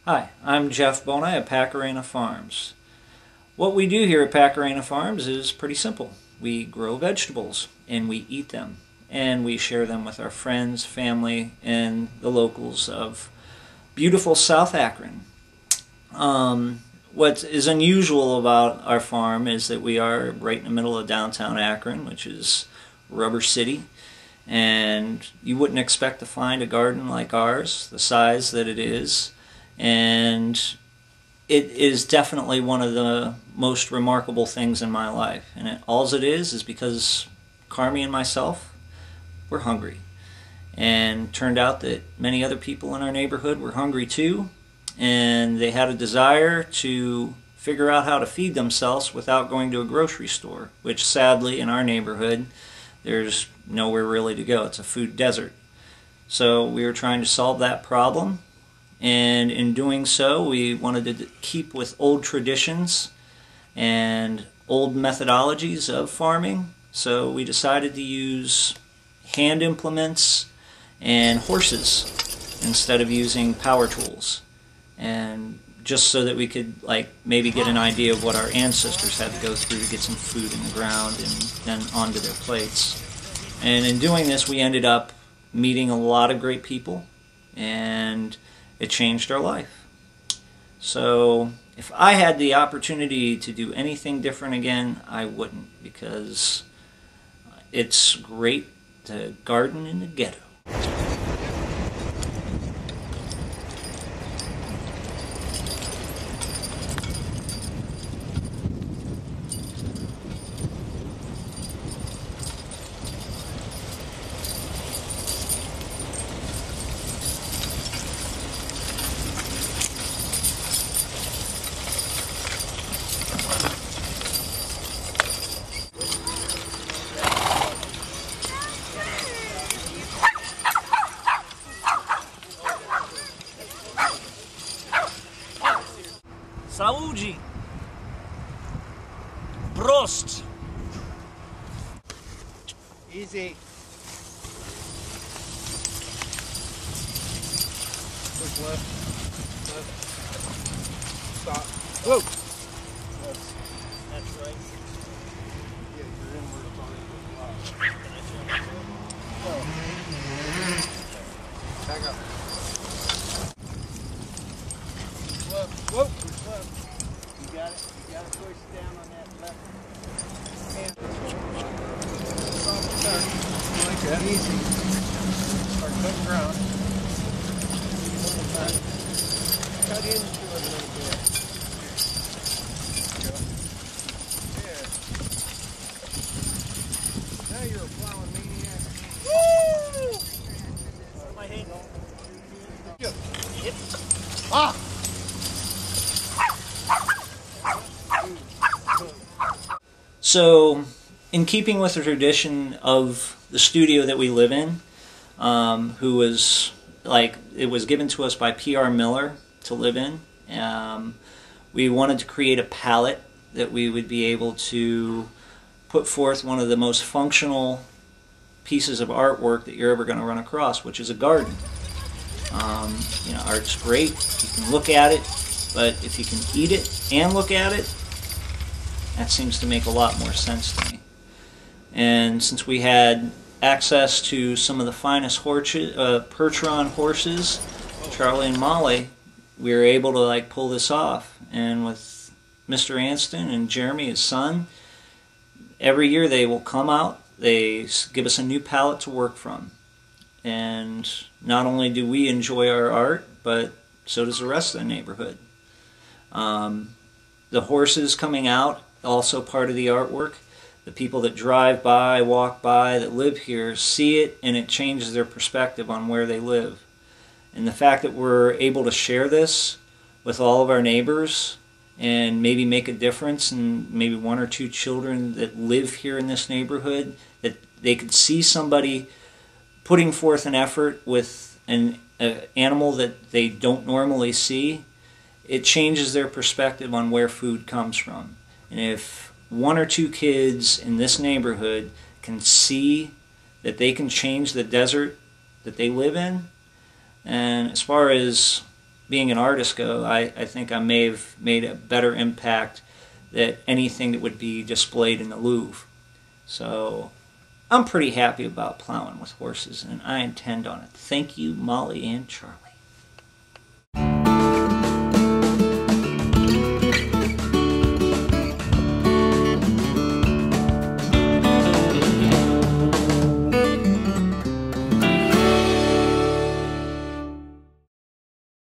Hi, I'm Jeff Boni of Paqarina Farms. What we do here at Paqarina Farms is pretty simple. We grow vegetables and we eat them, and we share them with our friends, family, and the locals of beautiful South Akron. What is unusual about our farm is that we are right in the middle of downtown Akron, which is Rubber City, and you wouldn't expect to find a garden like ours, the size that it is. And it is definitely one of the most remarkable things in my life. And all it is because Carmi and myself were hungry. And turned out that many other people in our neighborhood were hungry too. And they had a desire to figure out how to feed themselves without going to a grocery store, which sadly in our neighborhood there's nowhere really to go. It's a food desert. So we were trying to solve that problem. And in doing so, we wanted to keep with old traditions and old methodologies of farming. So we decided to use hand implements and horses instead of using power tools. And just so that we could maybe get an idea of what our ancestors had to go through to get some food in the ground and then onto their plates. And in doing this, we ended up meeting a lot of great people, and it changed our life. So if I had the opportunity to do anything different again, I wouldn't, because it's great to garden in the ghetto. Saúde! Prost! Easy. Push left. Stop. Whoa! That's right. Yeah, you're inward on it. Back up. Whoa! Push left. You got it. You got to push down on that left hand. Like that. Easy. Start cutting ground. Cut into it a little bit. There you go. Yeah. Now you're a plowing maniac. Woo! My hand. Yep. Yep. Ah! So, in keeping with the tradition of the studio that we live in, who was it was given to us by P.R. Miller to live in, we wanted to create a palette that we would be able to put forth one of the most functional pieces of artwork that you're ever going to run across, which is a garden. Art's great. You can look at it, but if you can eat it and look at it, that seems to make a lot more sense to me. And since we had access to some of the finest Percheron horses, Charlie and Molly, we were able to pull this off. And with Mr. Anston and Jeremy, his son, every year they will come out, they give us a new palette to work from. And not only do we enjoy our art, but so does the rest of the neighborhood. The horses coming out, also part of the artwork. The people that drive by, walk by, that live here, see it, and it changes their perspective on where they live. And the fact that we're able to share this with all of our neighbors and maybe make a difference in maybe one or two children that live here in this neighborhood, that they could see somebody putting forth an effort with an animal that they don't normally see, it changes their perspective on where food comes from. And if one or two kids in this neighborhood can see that they can change the desert that they live in, and as far as being an artist go, I think I may have made a better impact than anything that would be displayed in the Louvre. So I'm pretty happy about plowing with horses, and I intend on it. Thank you, Molly and Charlie.